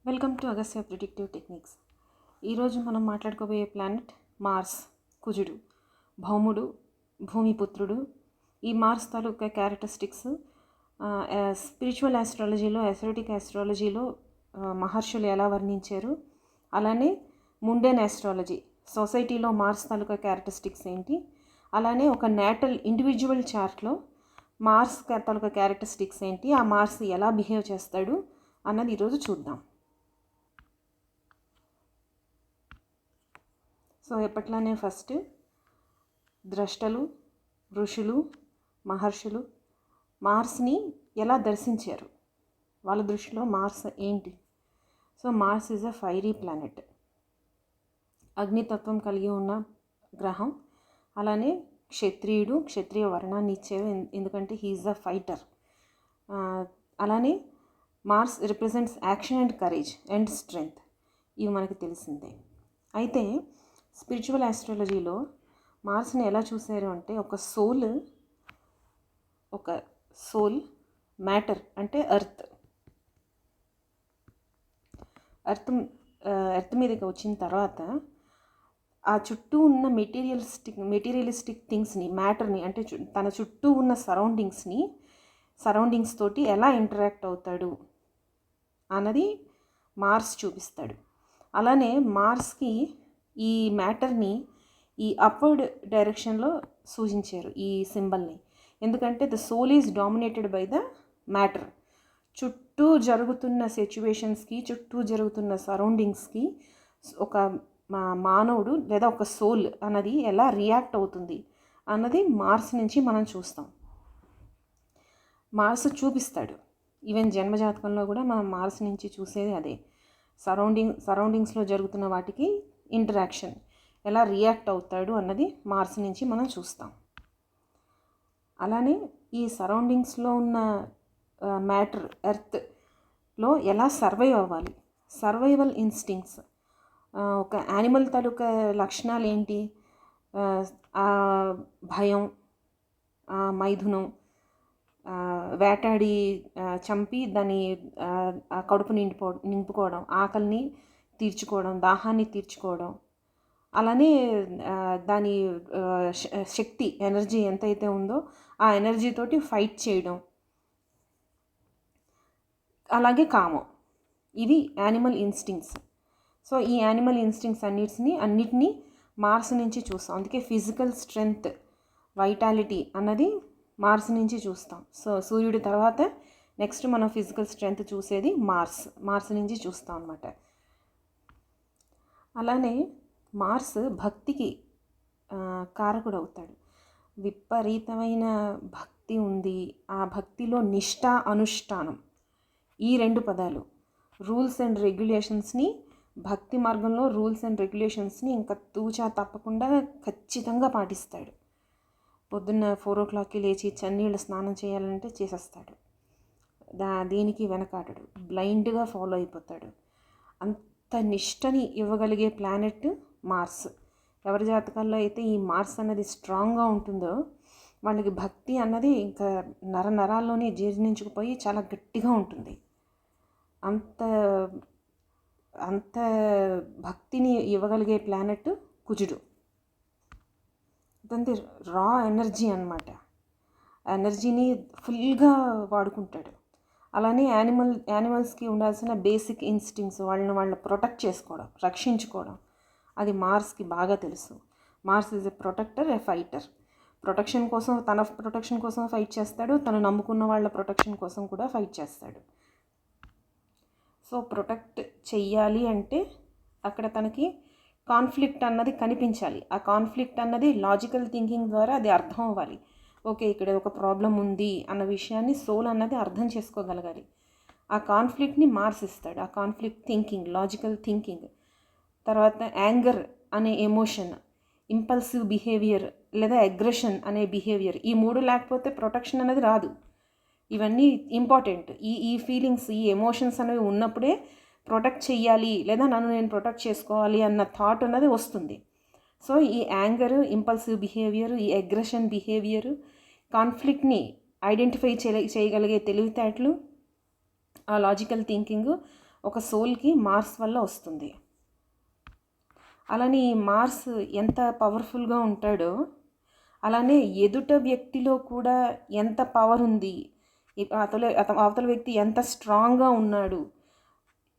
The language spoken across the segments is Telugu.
Welcome to Agastya predictive techniques. ఈరోజు మనం మాట్లాడుకోబోయే ప్లానెట్ మార్స్, కుజుడు, భౌముడు, భూమిపుత్రుడు. ఈ మార్స్ తాలూకా క్యారెక్టరిస్టిక్స్ స్పిరిచువల్ ఆస్ట్రాలజీలో, ఎసోటిక్ ఆస్ట్రాలజీలో మహర్షులు ఎలా వర్ణించారు, అలానే ముండెన్ ఆస్ట్రాలజీ సొసైటీలో మార్స్ తాలూకా క్యారెక్టరిస్టిక్స్ ఏంటి, అలానే ఒక నేటల్ ఇండివిజువల్ చార్ట్లో మార్స్ తాలూకా క్యారెక్టరిస్టిక్స్ ఏంటి, ఆ మార్స్ ఎలా బిహేవ్ చేస్తాడు అన్నది ఈరోజు చూద్దాం. సో ఎప్పట్లానే ఫస్ట్ ద్రష్టలు, ఋషులు, మహర్షులు మార్స్ని ఎలా దర్శించారు, వాళ్ళ దృష్టిలో మార్స్ ఏంటి. So Mars is a fiery planet, అగ్నితత్వం కలిగి ఉన్న గ్రహం. అలానే క్షత్రియ వర్ణాన్ని ఇచ్చేవి, ఎందుకంటే హీఈస్ అ ఫైటర్. అలానే Mars represents action and courage and strength, ఇవి మనకి తెలిసిందే. అయితే స్పిరిచువల్ ఆస్ట్రాలజీలో మార్స్ని ఎలా చూశారు అంటే ఒక సోల్ మ్యాటర్ అంటే ఎర్త్ మీదకి వచ్చిన తర్వాత ఆ చుట్టూ ఉన్న మెటీరియలిస్టిక్ థింగ్స్ని, మ్యాటర్ని అంటే తన చుట్టూ ఉన్న సరౌండింగ్స్ తోటి ఎలా ఇంటరాక్ట్ అవుతాడు అన్నది మార్స్ చూపిస్తాడు. అలానే మార్స్కి ఈ మ్యాటర్ని ఈ అప్వర్డ్ డైరెక్షన్లో సూచించారు ఈ సింబల్ని, ఎందుకంటే the soul is dominated by the matter. చుట్టూ జరుగుతున్న సిచ్యువేషన్స్కి, చుట్టూ జరుగుతున్న సరౌండింగ్స్కి ఒక మానవుడు లేదా ఒక సోల్ అన్నది ఎలా రియాక్ట్ అవుతుంది అన్నది మార్స్ నుంచి మనం చూస్తాం. మార్స్ చూపిస్తాడు. ఈవెన్ జన్మజాతకంలో కూడా మనం మార్స్ నుంచి చూసేది అదే. సరౌండింగ్స్లో జరుగుతున్న వాటికి ఇంటరాక్షన్ ఎలా రియాక్ట్ అవుతాడు అన్నది మార్స్ నుంచి మనం చూస్తాం. అలానే ఈ సరౌండింగ్స్లో ఉన్న మ్యాటర్ ఎర్త్లో ఎలా సర్వైవ్ అవ్వాలి, సర్వైవల్ ఇన్స్టింక్ట్స్, ఒక యానిమల్ తాలూకా లక్షణాలు ఏంటి, భయం, మైథునం, వేటాడి చంపి దాన్ని కడుపు నింపుకోవడం, ఆకలిని తీర్చుకోవడం, దాహాన్ని తీర్చుకోవడం, అలానే దాని శక్తి, ఎనర్జీ ఎంతైతే ఉందో ఆ ఎనర్జీతోటి ఫైట్ చేయడం, అలాగే కామం. ఇవి యానిమల్ ఇన్స్టింక్ట్స్. సో ఈ యానిమల్ ఇన్స్టింక్ట్స్ అన్నిటినీ మార్స్ నుంచి చూస్తాం. అందుకే ఫిజికల్ స్ట్రెంగ్త్, వైటాలిటీ అన్నది మార్స్ నుంచి చూస్తాం. సో సూర్యుడి తర్వాత నెక్స్ట్ మనం ఫిజికల్ స్ట్రెంగ్త్ చూసేది మార్స్ నుంచి చూస్తాం అన్నమాట. అలానే మార్స్ భక్తికి కారకుడు అవుతాడు. విపరీతమైన భక్తి ఉంది, ఆ భక్తిలో నిష్ఠ, అనుష్ఠానం, ఈ రెండు పదాలు, రూల్స్ అండ్ రెగ్యులేషన్స్ని, భక్తి మార్గంలో రూల్స్ అండ్ రెగ్యులేషన్స్ని ఇంకా తూచా తప్పకుండా ఖచ్చితంగా పాటిస్తాడు. పొద్దున్న 4 o'clockకి లేచి చన్నీళ్ళు స్నానం చేయాలంటే చేసేస్తాడు. దీనికి వెనకాడడు, బ్లైండ్గా ఫాలో అయిపోతాడు. అంత నిష్టని ఇవ్వగలిగే ప్లానెట్ మార్స్. ఎవరి జాతకాల్లో అయితే ఈ మార్స్ అన్నది స్ట్రాంగ్గా ఉంటుందో వాళ్ళకి భక్తి అన్నది ఇంకా నరాల్లోనే జీర్ణించుకుపోయి చాలా గట్టిగా ఉంటుంది. అంత భక్తిని ఇవ్వగలిగే ప్లానెట్ కుజుడు. అదంతే రా ఎనర్జీ అన్నమాట. ఎనర్జీని ఫుల్గా వాడుకుంటాడు. అలానే యానిమల్స్కి ఉండాల్సిన బేసిక్ ఇన్స్టింక్ట్స్, వాళ్ళని ప్రొటెక్ట్ చేసుకోవడం, రక్షించుకోవడం, అది మార్స్కి బాగా తెలుసు. Mars is a protector, a fighter. తన ప్రొటెక్షన్ కోసం ఫైట్ చేస్తాడు, తను నమ్ముకున్న వాళ్ళ ప్రొటెక్షన్ కోసం కూడా ఫైట్ చేస్తాడు. సో ప్రొటెక్ట్ చెయ్యాలి అంటే అక్కడ తనకి కాన్ఫ్లిక్ట్ అన్నది కనిపించాలి. ఆ కాన్ఫ్లిక్ట్ అన్నది లాజికల్ థింకింగ్ ద్వారా అది అర్థం అవ్వాలి. ఓకే, ఇక్కడ ఒక ప్రాబ్లం ఉంది అన్న విషయాన్ని సోల్ అన్నది అర్థం చేసుకోగలగాలి. ఆ కాన్ఫ్లిక్ట్ని మార్స్ ఇస్తాడు. ఆ కాన్ఫ్లిక్ట్ థింకింగ్, లాజికల్ థింకింగ్, తర్వాత యాంగర్ అనే ఎమోషన్, ఇంపల్సివ్ బిహేవియర్ లేదా అగ్రెషన్ అనే బిహేవియర్, ఈ మూడు లేకపోతే ప్రొటెక్షన్ అనేది రాదు. ఇవన్నీ ఇంపార్టెంట్. ఈ ఫీలింగ్స్, ఈ ఎమోషన్స్ అనేవి ఉన్నప్పుడే ప్రొటెక్ట్ చెయ్యాలి లేదా నన్ను నేను ప్రొటెక్ట్ చేసుకోవాలి అన్న థాట్ అన్నది వస్తుంది. సో ఈ యాంగర్, ఇంపల్సివ్ బిహేవియర్, ఈ అగ్రెషన్ బిహేవియర్, కాన్ఫ్లిక్ట్ని ఐడెంటిఫై చేయగలిగే తెలివితేటలు, ఆ లాజికల్ థింకింగ్ ఒక సోల్కి మార్స్ వల్ల వస్తుంది. అలానే ఈ మార్స్ ఎంత పవర్ఫుల్గా ఉంటాడో అలానే ఎదుట వ్యక్తిలో కూడా ఎంత పవర్ ఉంది, అవతల వ్యక్తి ఎంత స్ట్రాంగ్గా ఉన్నాడు,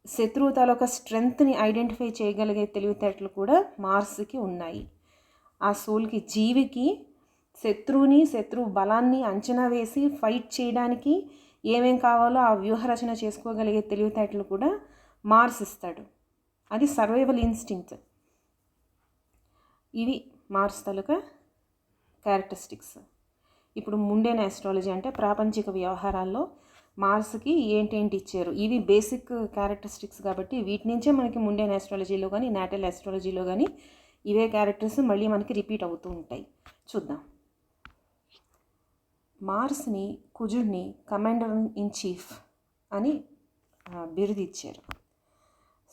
శత్రువు తాలూకా స్ట్రెంగ్త్ని ఐడెంటిఫై చేయగలిగే తెలివితేటలు కూడా మార్స్కి ఉన్నాయి. ఆ సోల్కి, జీవికి శత్రువు బలాన్ని అంచనా వేసి ఫైట్ చేయడానికి ఏమేం కావాలో ఆ వ్యూహరచన చేసుకోగలిగే తెలివితేటలు కూడా మార్స్ ఇస్తాడు. అది సర్వైవల్ ఇన్స్టింక్ట్. ఇవి మార్స్ తాలూకా క్యారెక్టరిస్టిక్స్. ఇప్పుడు ముండేన్ ఆస్ట్రాలజీ అంటే ప్రాపంచిక వ్యవహారాల్లో మార్స్కి ఏంటేంటి ఇచ్చారు, ఇవి బేసిక్ క్యారెక్టరిస్టిక్స్ కాబట్టి వీటి నుంచే మనకి ముండేన్ ఆస్ట్రాలజీలో కానీ నాటల్ ఆస్ట్రాలజీలో కానీ ఇవే క్యారెక్టర్స్ మళ్ళీ మనకి రిపీట్ అవుతూ ఉంటాయి. చూద్దాం. మార్స్ని, కుజుడిని కమాండర్ ఇన్ చీఫ్ అని బిరుదు ఇచ్చారు.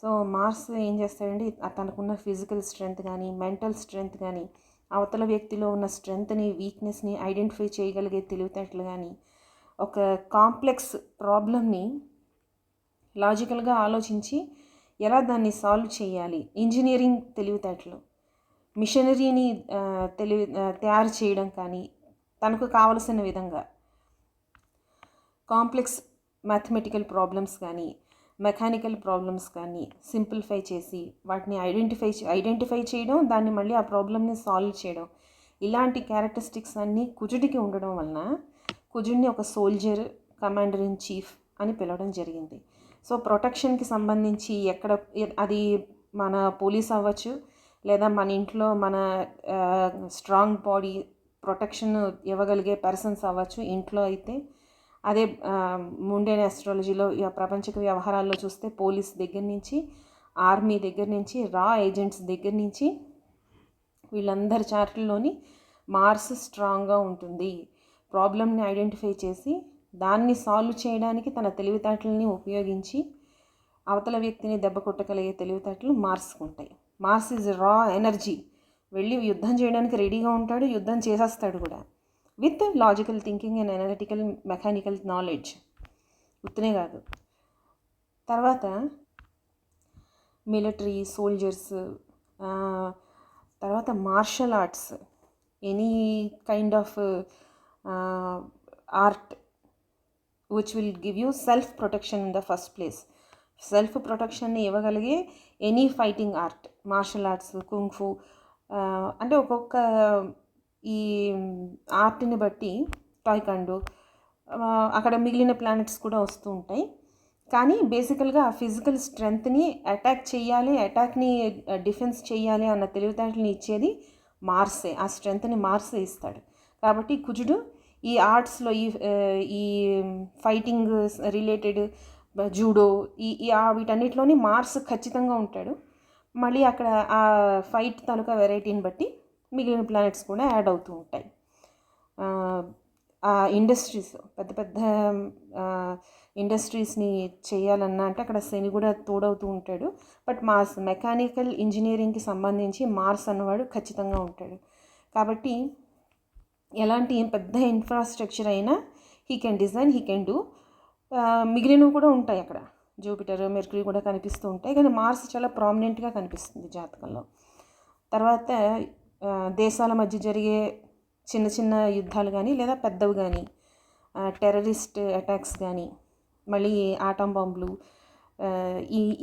సో మార్స్ ఏం చేస్తాడండి, తనకున్న ఫిజికల్ స్ట్రెంగ్త్ కానీ మెంటల్ స్ట్రెంగ్త్ కానీ అవతల వ్యక్తిలో ఉన్న స్ట్రెంగ్త్ని వీక్నెస్ని ఐడెంటిఫై చేయగలిగే తెలివితేటలు కానీ ఒక కాంప్లెక్స్ ప్రాబ్లమ్ని లాజికల్గా ఆలోచించి ఎలా దాన్ని సాల్వ్ చేయాలి, ఇంజనీరింగ్ తెలివితేటలు, మిషనరీని తయారు చేయడం కానీ తనకు కావలసిన విధంగా కాంప్లెక్స్ మ్యాథమెటికల్ ప్రాబ్లమ్స్ కానీ మెకానికల్ ప్రాబ్లమ్స్ కానీ సింప్లిఫై చేసి వాటిని ఐడెంటిఫై చేయడం, దాన్ని మళ్ళీ ఆ ప్రాబ్లమ్ని సాల్వ్ చేయడం, ఇలాంటి క్యారెక్టరిస్టిక్స్ అన్నీ కుజుడికి ఉండడం వలన కుజుడిని ఒక సోల్జర్, కమాండర్ ఇన్ చీఫ్ అని పిలవడం జరిగింది. సో ప్రొటెక్షన్కి సంబంధించి అది మన పోలీస్ అవ్వచ్చు, లేదా మన ఇంట్లో మన స్ట్రాంగ్ బాడీ ప్రొటెక్షన్ ఇవ్వగలిగే పర్సన్స్ అవ్వచ్చు ఇంట్లో అయితే. అదే ముండేన్ ఆస్ట్రాలజీలో ప్రపంచక వ్యవహారాల్లో చూస్తే పోలీస్ దగ్గర నుంచి, ఆర్మీ దగ్గర నుంచి, రా ఏజెంట్స్ దగ్గర నుంచి వీళ్ళందరి చార్ట్లలోని మార్స్ స్ట్రాంగ్గా ఉంటుంది. ప్రాబ్లమ్ని ఐడెంటిఫై చేసి దాన్ని సాల్వ్ చేయడానికి తన తెలివితేటలని ఉపయోగించి అవతల వ్యక్తిని దెబ్బ కొట్టగలిగే తెలివితేటలు మార్స్కి ఉంటాయి. Mars is raw energy. వెళ్ళి యుద్ధం చేయడానికి రెడీగా ఉంటాడు, యుద్ధం చేసేస్తాడు కూడా, with logical thinking and analytical mechanical knowledge. ఉత్తనే కాదు. తర్వాత మిలిటరీ, సోల్జర్స్, తర్వాత martial arts, any kind of art which will give you self protection in the first place. Self ప్రొటెక్షన్ని ఇవ్వగలిగే any fighting art, martial arts, kung fu, అంటే ఒక్కొక్క ఈ ఆర్ట్ని బట్టి టాయ్కాండో, అక్కడ మిగిలిన ప్లానెట్స్ కూడా వస్తూ ఉంటాయి. కానీ బేసికల్గా ఆ ఫిజికల్ స్ట్రెంగ్త్ని అటాక్ చేయాలి, అటాక్ని డిఫెన్స్ చేయాలి అన్న తెలివితేటలని ఇచ్చేది మార్సే. ఆ స్ట్రెంగ్త్ని మార్సే ఇస్తాడు. కాబట్టి కుజుడు ఈ ఆర్ట్స్లో, ఈ ఫైటింగ్ రిలేటెడ్ జూడో, వీటన్నిటిలోని మార్స్ ఖచ్చితంగా ఉంటాడు. మళ్ళీ అక్కడ ఆ ఫైట్ తాలూకా వెరైటీని బట్టి మిగిలిన ప్లానెట్స్ కూడా యాడ్ అవుతూ ఉంటాయి. ఆ ఇండస్ట్రీస్, పెద్ద పెద్ద ఇండస్ట్రీస్ని చేయాలన్నా అంటే అక్కడ శని కూడా తోడవుతూ ఉంటాడు. బట్ మార్స్ మెకానికల్ ఇంజనీరింగ్కి సంబంధించి మార్స్ అన్నవాడు ఖచ్చితంగా ఉంటాడు. కాబట్టి ఎలాంటి పెద్ద ఇన్ఫ్రాస్ట్రక్చర్ అయినా he can design, he can do. మిగిలినవి కూడా ఉంటాయి అక్కడ, జూపిటర్, మెర్క్యూరీ కూడా కనిపిస్తూ ఉంటాయి. కానీ మార్స్ చాలా ప్రామినెంట్గా కనిపిస్తుంది జాతకంలో. తర్వాత దేశాల మధ్య జరిగే చిన్న చిన్న యుద్ధాలు కానీ లేదా పెద్దవి కానీ, టెర్రరిస్ట్ అటాక్స్ కానీ, మళ్ళీ ఆటం బాంబులు,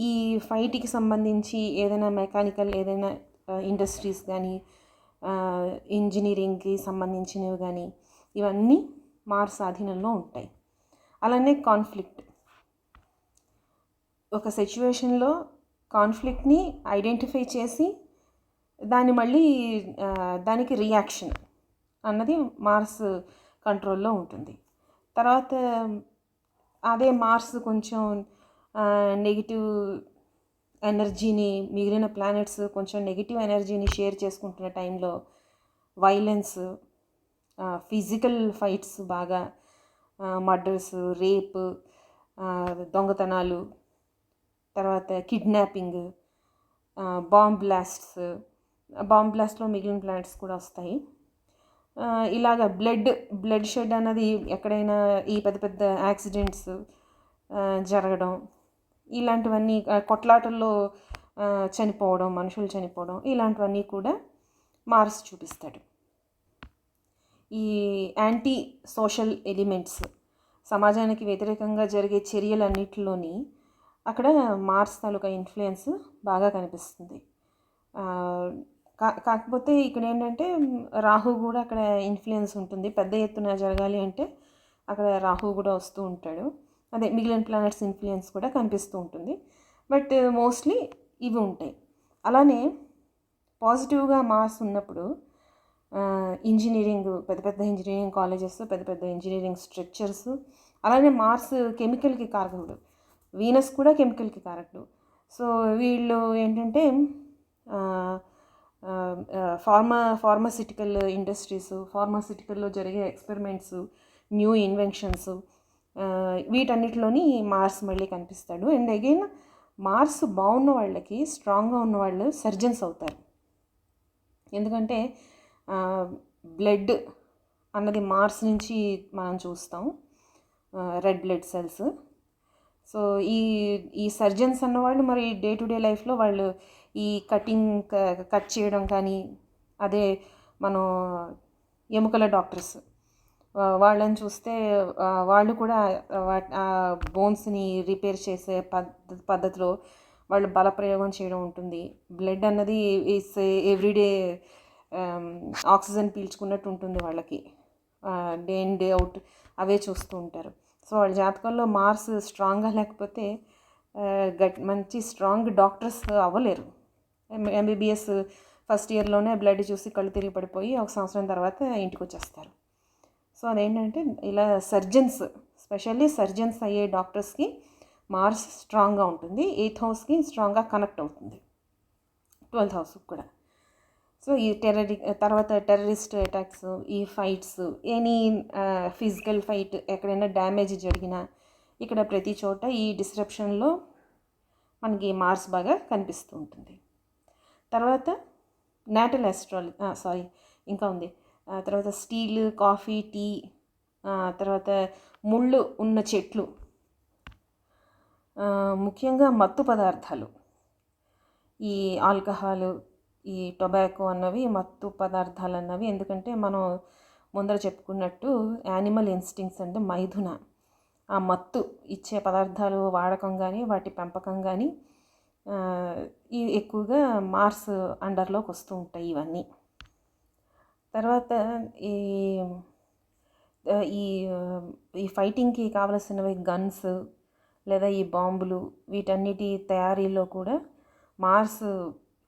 ఈ ఫైట్కి సంబంధించి ఏదైనా మెకానికల్, ఏదైనా ఇండస్ట్రీస్ కానీ, ఇంజనీరింగ్కి సంబంధించినవి కానీ, ఇవన్నీ మార్స్ ఆధీనంలో ఉంటాయి. అలానే కాన్ఫ్లిక్ట్, ఒక సిచ్యువేషన్లో కాన్ఫ్లిక్ట్ని ఐడెంటిఫై చేసి దాన్ని మళ్ళీ దానికి రియాక్షన్ అన్నది మార్స్ కంట్రోల్లో ఉంటుంది. తర్వాత అదే మార్స్ కొంచెం నెగిటివ్ ఎనర్జీని, మిగిలిన ప్లానెట్స్ కొంచెం నెగిటివ్ ఎనర్జీని షేర్ చేసుకుంటున్న టైంలో వైలెన్స్, ఫిజికల్ ఫైట్స్, బాగా మర్డర్స్, రేప్, దొంగతనాలు, తర్వాత కిడ్నాపింగ్, బాంబ్ బ్లాస్ట్లో మిగిలిన ప్లానెట్స్ కూడా వస్తాయి. ఇలాగ బ్లడ్ షెడ్ అన్నది ఎక్కడైనా ఈ పెద్ద పెద్ద యాక్సిడెంట్స్ జరగడం, ఇలాంటివన్నీ కొట్లాటల్లో చనిపోవడం, మనుషులు చనిపోవడం, ఇలాంటివన్నీ కూడా మార్స్ చూపిస్తాడు. ఈ యాంటీ సోషల్ ఎలిమెంట్స్, సమాజానికి వ్యతిరేకంగా జరిగే చర్యలన్నిటిలోని అక్కడ మార్స్ తాలూకా ఇన్ఫ్లుయెన్స్ బాగా కనిపిస్తుంది. కాకపోతే ఇక్కడ ఏంటంటే రాహు కూడా అక్కడ ఇన్ఫ్లుయెన్స్ ఉంటుంది. పెద్ద ఎత్తున జరగాలి అంటే అక్కడ రాహు కూడా వస్తూ ఉంటాడు. అదే మిగిలిన ప్లానెట్స్ ఇన్ఫ్లుయెన్స్ కూడా కనిపిస్తూ ఉంటుంది. బట్ మోస్ట్లీ ఇవి ఉంటాయి. అలానే పాజిటివ్గా మార్స్ ఉన్నప్పుడు ఇంజనీరింగ్, పెద్ద పెద్ద ఇంజనీరింగ్ కాలేజెస్, పెద్ద పెద్ద ఇంజనీరింగ్ స్ట్రక్చర్స్, అలానే మార్స్ కెమికల్కి కారకుడు, వీనస్ కూడా కెమికల్కి కారకుడు. సో వీళ్ళు ఏంటంటే ఫార్మాసిటికల్ ఇండస్ట్రీస్, ఫార్మాసిటికల్లో జరిగే ఎక్స్పెరిమెంట్స్, న్యూ ఇన్వెన్షన్స్, వీటన్నిటిలోని మార్స్ మళ్ళీ కనిపిస్తాడు. అండ్ అగైన్ మార్స్ బాగున్న వాళ్ళకి, స్ట్రాంగ్గా ఉన్న వాళ్ళు సర్జన్స్ అవుతారు. ఎందుకంటే బ్లడ్ అన్నది మార్స్ నుంచి మనం చూస్తాం, రెడ్ బ్లడ్ సెల్స్. సో ఈ సర్జన్స్ అన్నవాళ్ళు మరి డే టు డే లైఫ్లో వాళ్ళు ఈ కట్ చేయడం కానీ, అదే మనం ఎముకల డాక్టర్స్ వాళ్ళని చూస్తే వాళ్ళు కూడా బోన్స్ని రిపేర్ చేసే పద్ధతిలో వాళ్ళు బలప్రయోగం చేయడం ఉంటుంది. బ్లడ్ అన్నది ఈస్ ఎవ్రీడే ఆక్సిజన్ పీల్చుకున్నట్టు ఉంటుంది వాళ్ళకి, డే ఇన్ డే అవుట్ అవే చూస్తూ ఉంటారు. సో వాళ్ళ జాతకంలో మార్స్ స్ట్రాంగ్గా లేకపోతే మంచి స్ట్రాంగ్ డాక్టర్స్ అవ్వలేరు. ఎంబీబీఎస్ ఫస్ట్ ఇయర్లోనే బ్లడ్ చూసి కళ్ళు తిరిగి పడిపోయి 1 సంవత్సరం తర్వాత ఇంటికి వచ్చేస్తారు. సో అదేంటంటే ఇలా సర్జన్స్, స్పెషల్లీ సర్జన్స్ అయ్యే డాక్టర్స్కి మార్స్ స్ట్రాంగ్గా ఉంటుంది. 8th హౌస్కి స్ట్రాంగ్గా కనెక్ట్ అవుతుంది, 12th హౌస్కి కూడా. సో ఈ తర్వాత టెర్రరిస్ట్ అటాక్స్, ఈ ఫైట్స్, ఎనీ ఫిజికల్ ఫైట్, ఎక్కడైనా డ్యామేజ్ జరిగినా ఇక్కడ ప్రతి చోట ఈ డిస్రప్షన్లో మనకి మార్స్ బాగా కనిపిస్తూ ఉంటుంది. తర్వాత నాటల్ ఆస్ట్రాలజీ, ఇంకా ఉంది. తర్వాత స్టీల్, కాఫీ, టీ, తర్వాత ముళ్ళు ఉన్న చెట్లు, ముఖ్యంగా మత్తు పదార్థాలు, ఈ ఆల్కహాలు, ఈ టొబాకో అన్నవి మత్తు పదార్థాలు అన్నవి. ఎందుకంటే మనం ముందర చెప్పుకున్నట్టు యానిమల్ ఇన్స్టింక్ట్స్ అంటే మైథున, ఆ మత్తు ఇచ్చే పదార్థాలు వాడకం కానీ, వాటి పెంపకం కానీ ఎక్కువగా మార్స్ అండర్లోకి వస్తూ ఉంటాయి ఇవన్నీ. తర్వాత ఈ ఫైటింగ్కి కావలసినవి గన్స్ లేదా ఈ బాంబులు, వీటన్నిటి తయారీలో కూడా మార్స్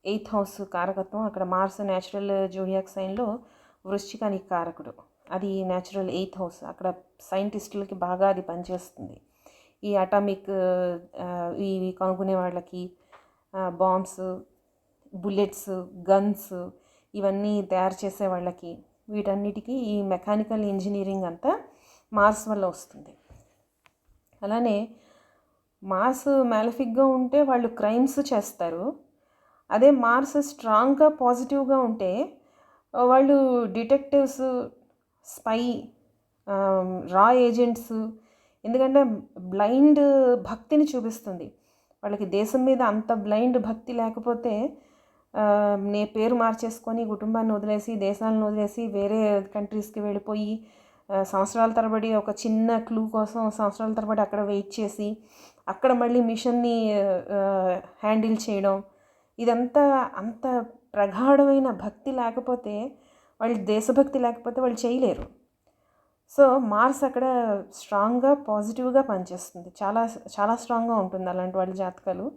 8th హౌస్ కారకత్వం. అక్కడ మార్స్ న్యాచురల్ జోడియాక్ సైన్లో వృశ్చికానికి కారకుడు, అది న్యాచురల్ 8th హౌస్. అక్కడ సైంటిస్టులకి బాగా అది పనిచేస్తుంది. ఈ అటామిక్ ఇవి కనుక్కునే వాళ్ళకి, బాంబ్స్, బుల్లెట్స్, గన్స్ ఇవన్నీ తయారు చేసే వాళ్ళకి, వీటన్నిటికీ ఈ మెకానికల్ ఇంజనీరింగ్ అంతా మార్స్ వల్ల వస్తుంది. అలానే మార్స్ మ్యాలిఫిక్గా ఉంటే వాళ్ళు క్రైమ్స్ చేస్తారు. అదే మార్స్ స్ట్రాంగ్గా పాజిటివ్గా ఉంటే వాళ్ళు డిటెక్టివ్స్, స్పై, రా ఏజెంట్స్. ఎందుకంటే బ్లైండ్ భక్తిని చూపిస్తుంది వాళ్ళకి. దేశం మీద అంత బ్లైండ్ భక్తి లేకపోతే నే పేరు మార్చేసుకొని కుటుంబాన్ని వదిలేసి, దేశాలను వదిలేసి వేరే కంట్రీస్కి వెళ్ళిపోయి సంవత్సరాల తరబడి ఒక చిన్న క్లూ కోసం సంవత్సరాల తరబడి అక్కడ వెయిట్ చేసి అక్కడ మళ్ళీ మిషన్ని హ్యాండిల్ చేయడం, ఇదంతా అంత ప్రగాఢమైన భక్తి లేకపోతే, వాళ్ళు దేశభక్తి లేకపోతే వాళ్ళు చేయలేరు. సో మార్స్ అక్కడ స్ట్రాంగ్గా పాజిటివ్గా పనిచేస్తుంది, చాలా చాలా స్ట్రాంగ్గా ఉంటుంది అలాంటి వాళ్ళ జాతకాలు.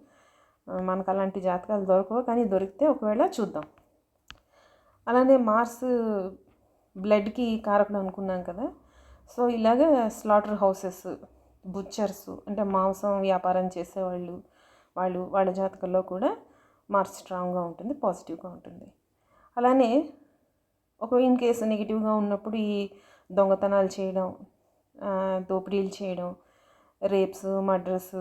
మనకు అలాంటి జాతకాలు దొరకవు, కానీ దొరికితే ఒకవేళ చూద్దాం. అలానే మార్స్ బ్లడ్కి కారకుడు అనుకున్నాం కదా. సో ఇలాగ స్లాటర్ హౌసెస్, బుచ్చర్స్ అంటే మాంసం వ్యాపారం చేసేవాళ్ళు, వాళ్ళ జాతకంలో కూడా మార్స్ స్ట్రాంగ్గా ఉంటుంది, పాజిటివ్గా ఉంటుంది. అలానే ఇన్ కేసు నెగిటివ్గా ఉన్నప్పుడు ఈ దొంగతనాలు చేయడం, దోపిడీలు చేయడం, రేప్స్, మర్డర్స్,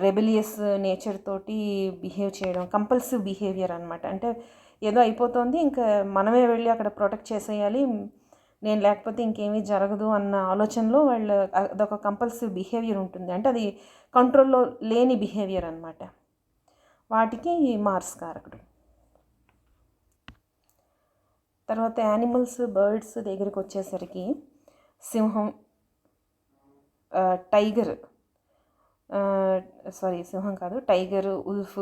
రెబెలియస్ నేచర్ తోటి బిహేవ్ చేయడం, కంపల్సివ్ బిహేవియర్ అనమాట. అంటే ఏదో అయిపోతుంది, ఇంకా మనమే వెళ్ళి అక్కడ ప్రొటెక్ట్ చేసేయాలి, నేను లేకపోతే ఇంకేమీ జరగదు అన్న ఆలోచనలో వాళ్ళు అదొక కంపల్సివ్ బిహేవియర్ ఉంటుంది. అంటే అది కంట్రోల్లో లేని బిహేవియర్ అనమాట. వాటికి మార్స్ కారకుడు. తర్వాత యానిమల్స్, బర్డ్స్ దగ్గరికి వచ్చేసరికి సింహం, టైగర్, సింహం కాదు, టైగర్, ఉల్ఫ్,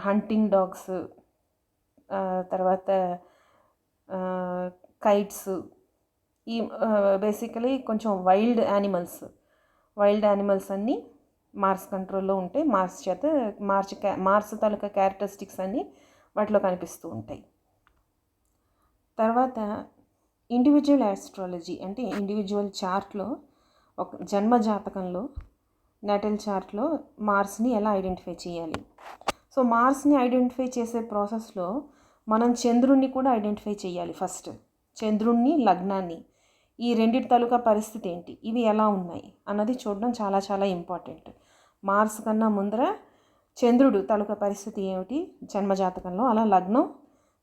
హంటింగ్ డాగ్స్, తర్వాత కైట్స్, ఈ బేసికలీ కొంచెం వైల్డ్ యానిమల్స్ అన్నీ మార్స్ కంట్రోల్లో ఉంటే మార్స్ తాలూకా క్యారెక్టరిస్టిక్స్ అన్నీ వాటిలో కనిపిస్తూ ఉంటాయి. తర్వాత ఇండివిజువల్ ఆస్ట్రాలజీ అంటే ఇండివిజువల్ చార్ట్లో, ఒక జన్మ జాతకంలో, నేటల్ చార్ట్లో మార్స్ని ఎలా ఐడెంటిఫై చేయాలి. సో మార్స్ని ఐడెంటిఫై చేసే ప్రాసెస్లో మనం చంద్రుణ్ణి కూడా ఐడెంటిఫై చేయాలి. ఫస్ట్ చంద్రుణ్ణి, లగ్నాన్ని, ఈ రెండింటి తాలూకా పరిస్థితి ఏంటి, ఇవి ఎలా ఉన్నాయి అన్నది చూడడం చాలా చాలా ఇంపార్టెంట్. మార్స్ కన్నా ముందర చంద్రుడు తాలూకా పరిస్థితి ఏమిటి జన్మజాతకంలో, అలా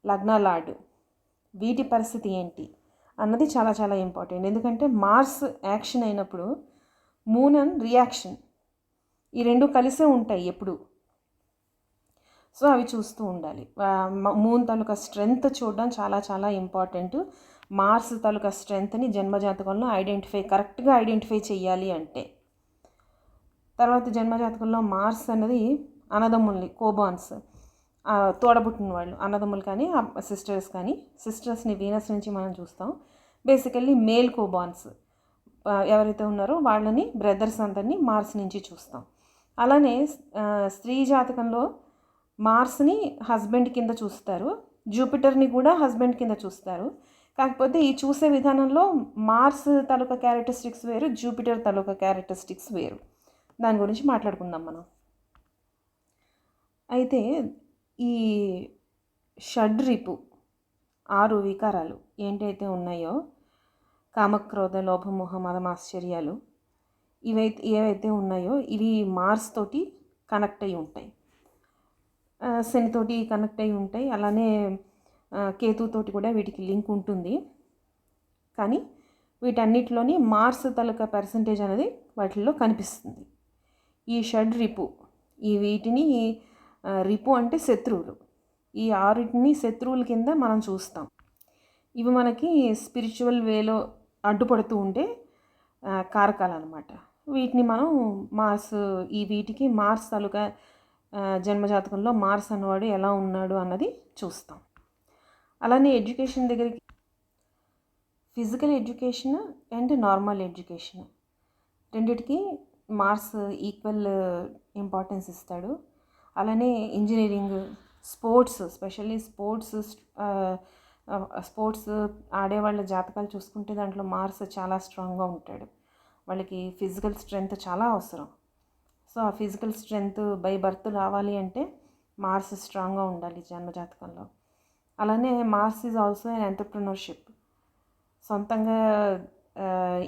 లగ్నాలాడు వీటి పరిస్థితి ఏంటి అన్నది చాలా చాలా ఇంపార్టెంట్. ఎందుకంటే మార్స్ యాక్షన్ అయినప్పుడు మూన్ అండ్ రియాక్షన్ ఈ రెండు కలిసే ఉంటాయి ఎప్పుడు. సో అవి చూస్తూ ఉండాలి. మూన్ తాలూకా స్ట్రెంగ్త్ చూడడం చాలా చాలా ఇంపార్టెంట్. మార్స్ తాలూకా స్ట్రెంగ్త్ని జన్మజాతకంలో కరెక్ట్గా ఐడెంటిఫై చేయాలి అంటే. తర్వాత జన్మజాతకంలో మార్స్ అన్నది అన్నదమ్ముల్ని, కోబాన్స్, తోడబుట్టిన వాళ్ళు, అన్నదమ్ములు కానీ సిస్టర్స్ని వీనస్ నుంచి మనం చూస్తాం. బేసికల్లీ మేల్ కోబాన్స్ ఎవరైతే ఉన్నారో వాళ్ళని, బ్రదర్స్ అందరినీ మార్స్ నుంచి చూస్తాం. అలానే స్త్రీ జాతకంలో మార్స్ని హస్బెండ్ కింద చూస్తారు, జూపిటర్ని కూడా హస్బెండ్ కింద చూస్తారు. కాకపోతే ఈ చూసే విధానంలో మార్స్ తాలూకా క్యారెక్టరిస్టిక్స్ వేరు, జూపిటర్ తాలూకా క్యారెక్టరిస్టిక్స్ వేరు. దాని గురించి మాట్లాడుకుందాం మనం. అయితే ఈ షడ్రిపు 6 వికారాలు ఏంటైతే ఉన్నాయో, కామక్రోధ లోభమోహ మదమాశ్చర్యాలు, ఏవైతే ఉన్నాయో ఇవి మార్స్ తోటి కనెక్ట్ అయి ఉంటాయి, శనితోటి కనెక్ట్ అయి ఉంటాయి. అలానే కేతుతోటి కూడా వీటికి లింక్ ఉంటుంది. కానీ వీటన్నిటిలోని మార్స్ తాలూకా పర్సంటేజ్ అనేది వాటిల్లో కనిపిస్తుంది. ఈ షడ్రిపు, వీటిని రిపు అంటే శత్రువులు, ఈ 6 శత్రువుల కింద మనం చూస్తాం. ఇవి మనకి స్పిరిచువల్ వేలో అడ్డుపడుతూ ఉండే కారకాలు అన్నమాట. వీటిని మనం వీటికి మార్స్ తాలూకా జన్మజాతకంలో మార్స్ అన్నవాడు ఎలా ఉన్నాడు అన్నది చూస్తాం. అలానే ఎడ్యుకేషన్ దగ్గరికి, physical education and normal education రెండిటికి మార్స్ ఈక్వల్ ఇంపార్టెన్స్ ఇస్తాడు. అలానే ఇంజనీరింగ్, స్పోర్ట్స్, స్పెషల్లీ స్పోర్ట్స్ ఆడేవాళ్ళ జాతకాలు చూసుకుంటే దాంట్లో మార్స్ చాలా స్ట్రాంగ్గా ఉంటాడు. వాళ్ళకి ఫిజికల్ స్ట్రెంగ్త్ చాలా అవసరం. సో ఆ ఫిజికల్ స్ట్రెంగ్త్ బై బర్త్ రావాలి అంటే మార్స్ స్ట్రాంగ్గా ఉండాలి జన్మజాతకంలో. అలానే Mars is also an entrepreneurship. సొంతంగా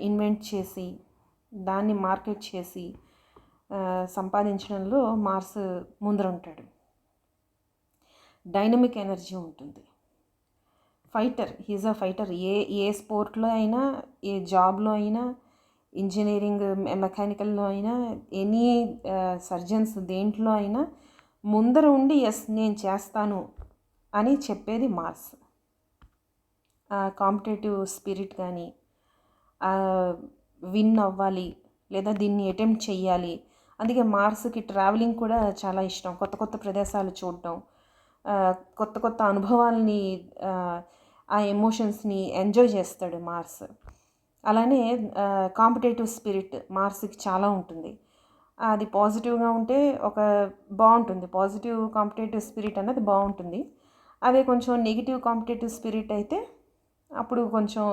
ఇన్వెంట్ చేసి దాన్ని మార్కెట్ చేసి సంపాదించడంలో మార్స్ ముందర ఉంటాడు. డైనమిక్ ఎనర్జీ ఉంటుంది. Fighter, he's a fighter. ఏ స్పోర్ట్లో అయినా, ఏ జాబ్లో అయినా, ఇంజనీరింగ్, మెకానికల్లో అయినా, ఎనీ సర్జన్స్ దేంట్లో అయినా ముందర ఉండి ఎస్ నేను చేస్తాను అని చెప్పేది మార్స్. కాంపిటేటివ్ స్పిరిట్ కానీ, విన్ అవ్వాలి లేదా దీన్ని అటెంప్ట్ చెయ్యాలి. అందుకే మార్స్కి ట్రావెలింగ్ కూడా చాలా ఇష్టం. కొత్త కొత్త ప్రదేశాలు చూడటం, కొత్త కొత్త అనుభవాల్ని, ఆ ఎమోషన్స్ని ఎంజాయ్ చేస్తాడు మార్స్. అలానే కాంపిటేటివ్ స్పిరిట్ మార్స్కి చాలా ఉంటుంది. అది పాజిటివ్గా ఉంటే బాగుంటుంది. పాజిటివ్ కాంపిటేటివ్ స్పిరిట్ అన్నది బాగుంటుంది. అదే కొంచెం నెగిటివ్ కాంపిటేటివ్ స్పిరిట్ అయితే అప్పుడు కొంచెం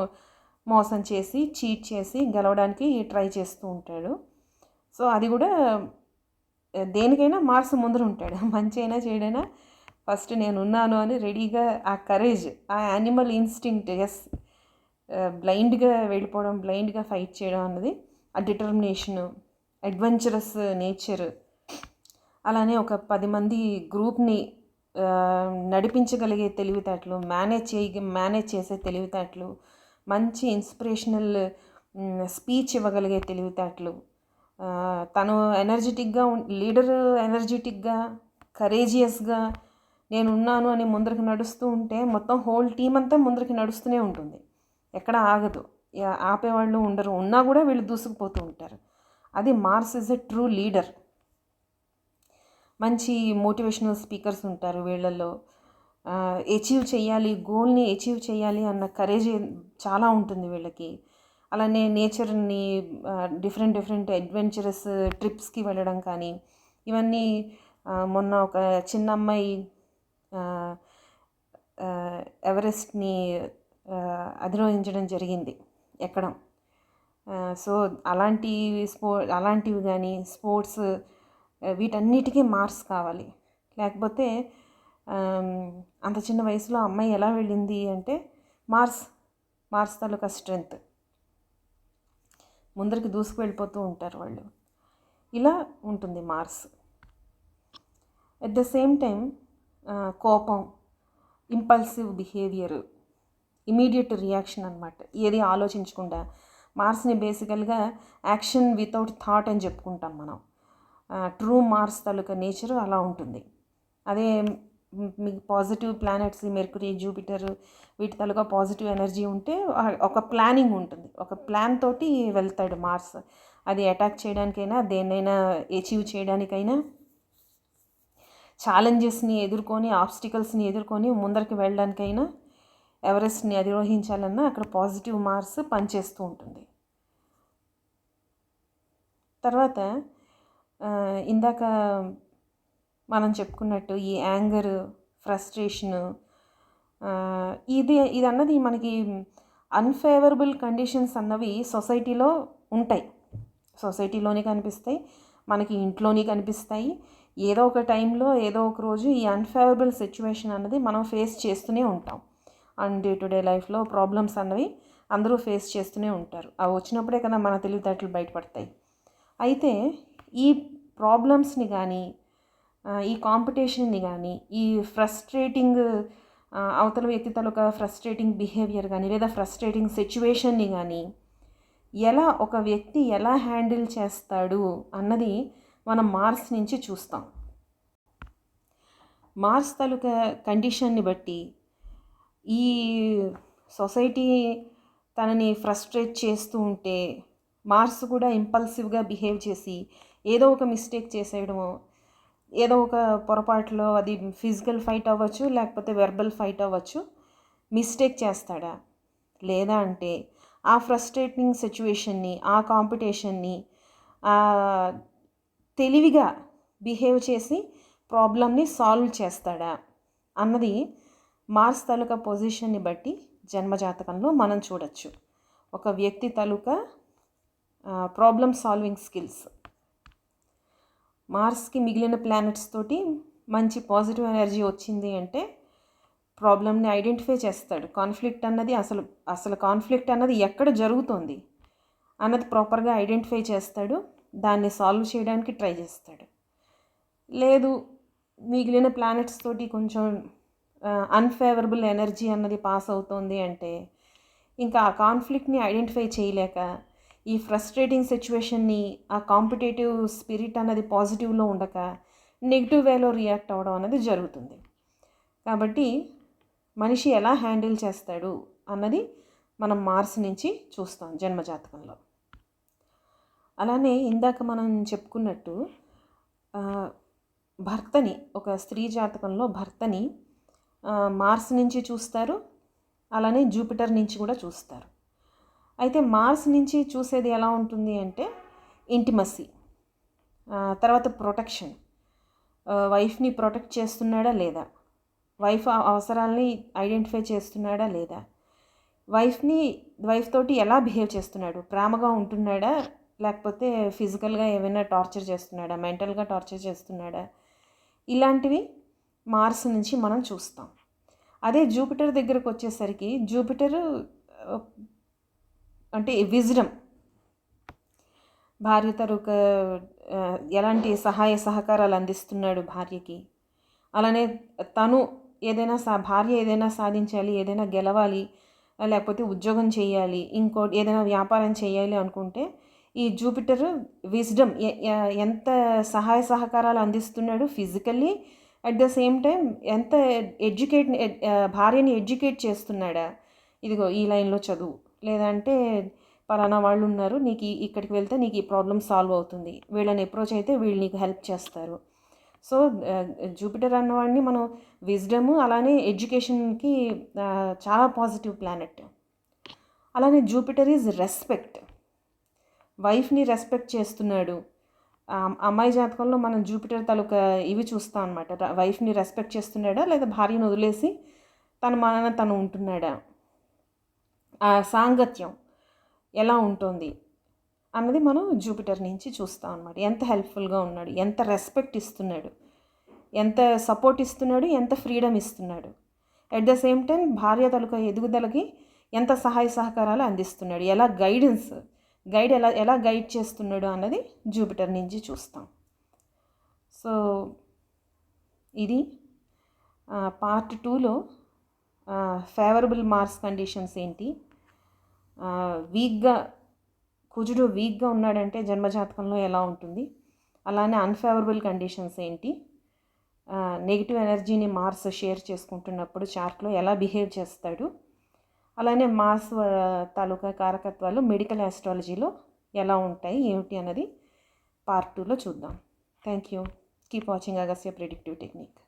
మోసం చేసి, చీట్ చేసి గెలవడానికి ట్రై చేస్తూ ఉంటాడు. సో అది కూడా దేనికైనా మార్స్ ముందర ఉంటాడు. మంచి అయినా చెడైనా ఫస్ట్ నేనున్నాను అని రెడీగా, ఆ కరేజ్, ఆ యానిమల్ ఇన్స్టింక్ట్, ఎస్ బ్లైండ్గా వెళ్ళిపోవడం, బ్లైండ్గా ఫైట్ చేయడం అన్నది, ఆ డిటర్మినేషను, అడ్వెంచరస్ నేచర్, అలానే ఒక 10 మంది గ్రూప్ని నడిపించగలిగే తెలివితేటలు, మేనేజ్ చేసే తెలివితేటలు, మంచి ఇన్స్పిరేషనల్ స్పీచ్ ఇవ్వగలిగే తెలివితేటలు, తను ఎనర్జెటిక్గా లీడర్ ఎనర్జెటిక్గా కరేజియస్గా నేనున్నాను అని ముందరికి నడుస్తూ ఉంటే మొత్తం హోల్ టీం అంతా ముందరికి నడుస్తూనే ఉంటుంది, ఎక్కడ ఆగదు, ఆపేవాళ్ళు ఉండరు, ఉన్నా కూడా వీళ్ళు దూసుకుపోతూ ఉంటారు. అది Mars is a true leader. మంచి మోటివేషనల్ స్పీకర్స్ ఉంటారు వీళ్ళల్లో. అచీవ్ చేయాలి, గోల్ని అచీవ్ చేయాలి అన్న కరేజ్ చాలా ఉంటుంది వీళ్ళకి. అలానే నేచర్ని డిఫరెంట్ అడ్వెంచరస్ ట్రిప్స్కి వెళ్ళడం కానీ, ఇవన్నీ మొన్న ఒక చిన్న అమ్మాయి ఎవరెస్ట్ని అధిరోహించడం జరిగింది, ఎక్కడం. సో అలాంటివి కానీ స్పోర్ట్స్, వీటన్నిటికీ మార్క్స్ కావాలి. లేకపోతే అంత చిన్న వయసులో అమ్మాయి ఎలా వెళ్ళింది అంటే మార్స్ తాలూకా స్ట్రెంగ్త్, ముందరికి దూసుకు వెళ్ళిపోతూ ఉంటారు వాళ్ళు. ఇలా ఉంటుంది Mars. At the same time కోపం, ఇంపల్సివ్ బిహేవియర్, ఇమీడియట్ రియాక్షన్ అనమాట, ఏది ఆలోచించకుండా. మార్స్ని బేసికల్గా యాక్షన్ వితౌట్ థాట్ అని చెప్పుకుంటాం మనం. ట్రూ మార్స్ తాలూకా నేచర్ అలా ఉంటుంది. అదే మీకు పాజిటివ్ ప్లానెట్స్ మెర్కురీ, జూపిటర్, వీటి తాలూకా పాజిటివ్ ఎనర్జీ ఉంటే ఒక ప్లానింగ్ ఉంటుంది, ఒక ప్లాన్ తోటి వెళ్తాడు మార్స్. అది అటాక్ చేయడానికైనా, దేన్నైనా అచీవ్ చేయడానికైనా, ఛాలెంజెస్ని ఎదుర్కొని, ఆబ్స్టికల్స్ని ఎదుర్కొని ముందరికి వెళ్ళడానికైనా, ఎవరెస్ట్ని అధిరోహించాలన్నా అక్కడ పాజిటివ్ మార్స్ పనిచేస్తూ ఉంటుంది. తర్వాత ఇందాక మనం చెప్పుకున్నట్టు ఈ యాంగర్, ఫ్రస్ట్రేషను, ఇది అన్నది మనకి అన్ఫేవరబుల్ కండిషన్స్ అన్నవి సొసైటీలో ఉంటాయి, సొసైటీలోనే కనిపిస్తాయి, మనకి ఇంట్లోనే కనిపిస్తాయి. ఏదో ఒక టైంలో ఏదో ఒక రోజు ఈ అన్ఫేవరబుల్ సిచ్యువేషన్ అన్నది మనం ఫేస్ చేస్తూనే ఉంటాం. అండ్ డే టు డే లైఫ్లో ప్రాబ్లమ్స్ అన్నవి అందరూ ఫేస్ చేస్తూనే ఉంటారు. అవి వచ్చినప్పుడే కదా మన తెలివితేటలు బయటపడతాయి. అయితే ఈ ప్రాబ్లమ్స్ని కానీ, ఈ కాంపిటీషన్ని కానీ, ఈ ఫ్రస్ట్రేటింగ్ అవతల వ్యక్తి తాలూకా ఫ్రస్ట్రేటింగ్ బిహేవియర్ కానీ, లేదా ఫ్రస్ట్రేటింగ్ సిచ్యువేషన్ని కానీ ఒక వ్యక్తి ఎలా హ్యాండిల్ చేస్తాడు అన్నది మనం మార్స్ నుంచి చూస్తాం. మార్స్ తాలూకా కండిషన్ని బట్టి ఈ సొసైటీ తనని ఫ్రస్ట్రేట్ చేస్తూ ఉంటే మార్స్ కూడా ఇంపల్సివ్గా బిహేవ్ చేసి ఏదో ఒక మిస్టేక్ చేసేయడమో, ఏదో ఒక పొరపాటులో, అది ఫిజికల్ ఫైట్ అవ్వచ్చు, లేకపోతే వెర్బల్ ఫైట్ అవ్వచ్చు, మిస్టేక్ చేస్తాడా? లేదా అంటే ఆ ఫ్రస్ట్రేటింగ్ సిచ్యువేషన్ని, ఆ కాంపిటీషన్ని తెలివిగా బిహేవ్ చేసి ప్రాబ్లమ్ని సాల్వ్ చేస్తాడా అన్నది మార్స్ తాలూకా పొజిషన్ని బట్టి జన్మజాతకంలో మనం చూడొచ్చు. ఒక వ్యక్తి తాలూకా ప్రాబ్లమ్ సాల్వింగ్ స్కిల్స్. మార్స్కి మిగిలిన ప్లానెట్స్ తోటి మంచి పాజిటివ్ ఎనర్జీ వచ్చింది అంటే ప్రాబ్లమ్ని ఐడెంటిఫై చేస్తాడు. కాన్ఫ్లిక్ట్ అన్నది అసలు కాన్ఫ్లిక్ట్ అన్నది ఎక్కడ జరుగుతుంది అన్నది ప్రాపర్గా ఐడెంటిఫై చేస్తాడు, దాన్ని సాల్వ్ చేయడానికి ట్రై చేస్తాడు. లేదు మిగిలిన ప్లానెట్స్ తోటి కొంచెం అన్ఫేవరబుల్ ఎనర్జీ అన్నది పాస్ అవుతుంది అంటే ఇంకా ఆ కాన్ఫ్లిక్ట్ని ఐడెంటిఫై చేయలేక ఈ ఫ్రస్ట్రేటింగ్ సిచ్యువేషన్ని, ఆ కాంపిటేటివ్ స్పిరిట్ అన్నది పాజిటివ్లో ఉండక నెగిటివ్ వేలో రియాక్ట్ అవ్వడం అనేది జరుగుతుంది. కాబట్టి మనిషి ఎలా హ్యాండిల్ చేస్తాడు అన్నది మనం మార్స్ నుంచి చూస్తాం జన్మజాతకంలో. అలానే ఇందాక మనం చెప్పుకున్నట్టు భర్తని, ఒక స్త్రీ జాతకంలో భర్తని మార్స్ నుంచి చూస్తారు, అలానే జూపిటర్ నుంచి కూడా చూస్తారు. అయితే మార్స్ నుంచి చూసేది ఎలా ఉంటుంది అంటే ఇంటిమసీ, తర్వాత ప్రొటెక్షన్, వైఫ్ని ప్రొటెక్ట్ చేస్తున్నాడా లేదా, వైఫ్ అవసరాలని ఐడెంటిఫై చేస్తున్నాడా లేదా, వైఫ్ తోటి ఎలా బిహేవ్ చేస్తున్నాడు, ప్రేమగా ఉంటున్నాడా, లేకపోతే ఫిజికల్గా ఏమైనా టార్చర్ చేస్తున్నాడా, మెంటల్గా టార్చర్ చేస్తున్నాడా, ఇలాంటివి మార్స్ నుంచి మనం చూస్తాం. అదే జూపిటర్ దగ్గరకు వచ్చేసరికి జూపిటర్ అంటే విజ్డమ్, భార్య తరపున ఎలాంటి సహాయ సహకారాలు అందిస్తున్నాడు భార్యకి, అలానే తను భార్య ఏదైనా సాధించాలి, ఏదైనా గెలవాలి, లేకపోతే ఉద్యోగం చేయాలి, ఇంకోటి ఏదైనా వ్యాపారం చేయాలి అనుకుంటే ఈ జూపిటర్ విజ్డమ్ ఎంత సహాయ సహకారాలు అందిస్తున్నాడు physically, at the same time ఎంత భార్యని ఎడ్యుకేట్ చేస్తున్నాడా, ఇదిగో ఈ లైన్లో చదువు, లేదంటే పలానా వాళ్ళు ఉన్నారు, నీకు ఇక్కడికి వెళ్తే నీకు ఈ ప్రాబ్లమ్ సాల్వ్ అవుతుంది, వీళ్ళని అప్రోచ్ అయితే వీళ్ళు నీకు హెల్ప్ చేస్తారు. సో జూపిటర్ అన్నవాడిని మనం విజ్డము అలానే ఎడ్యుకేషన్కి చాలా పాజిటివ్ ప్లానెట్. అలానే జూపిటర్ ఈజ్ రెస్పెక్ట్, వైఫ్ని రెస్పెక్ట్ చేస్తున్నాడు. అమ్మాయి జాతకంలో మనం జూపిటర్ తాలూకా ఇవి చూస్తాం అనమాట. వైఫ్ని రెస్పెక్ట్ చేస్తున్నాడా లేదా భార్యను వదిలేసి తన మాన తను ఉంటున్నాడా, ఆ సాంగత్యం ఎలా ఉంటుంది అన్నది మనం జూపిటర్ నుంచి చూస్తాం అనమాట. ఎంత హెల్ప్ఫుల్గా ఉన్నాడు, ఎంత రెస్పెక్ట్ ఇస్తున్నాడు, ఎంత సపోర్ట్ ఇస్తున్నాడు, ఎంత ఫ్రీడమ్ ఇస్తున్నాడు, అట్ ద సేమ్ టైం భార్య తాలూకా ఎదుగుదలకి ఎంత సహాయ సహకారాలు అందిస్తున్నాడు, ఎలా ఎలా గైడ్ చేస్తున్నాడు అన్నది జూపిటర్ నుంచి చూస్తాం. సో ఇది పార్ట్ 2లో ఫేవరబుల్ మార్స్ కండిషన్స్ ఏంటి, కుజుడు వీక్గా ఉన్నాడంటే జన్మజాతకంలో ఎలా ఉంటుంది, అలానే అన్ఫేవరబుల్ కండిషన్స్ ఏంటి, నెగిటివ్ ఎనర్జీని మార్స్ షేర్ చేసుకుంటున్నప్పుడు చార్ట్లో ఎలా బిహేవ్ చేస్తాడు, అలానే మార్స్ తాలూకా కారకత్వాలు మెడికల్ ఆస్ట్రాలజీలో ఎలా ఉంటాయి ఏమిటి అన్నది పార్ట్ 2లో చూద్దాం. Thank you. Keep watching Agastya predictive technique.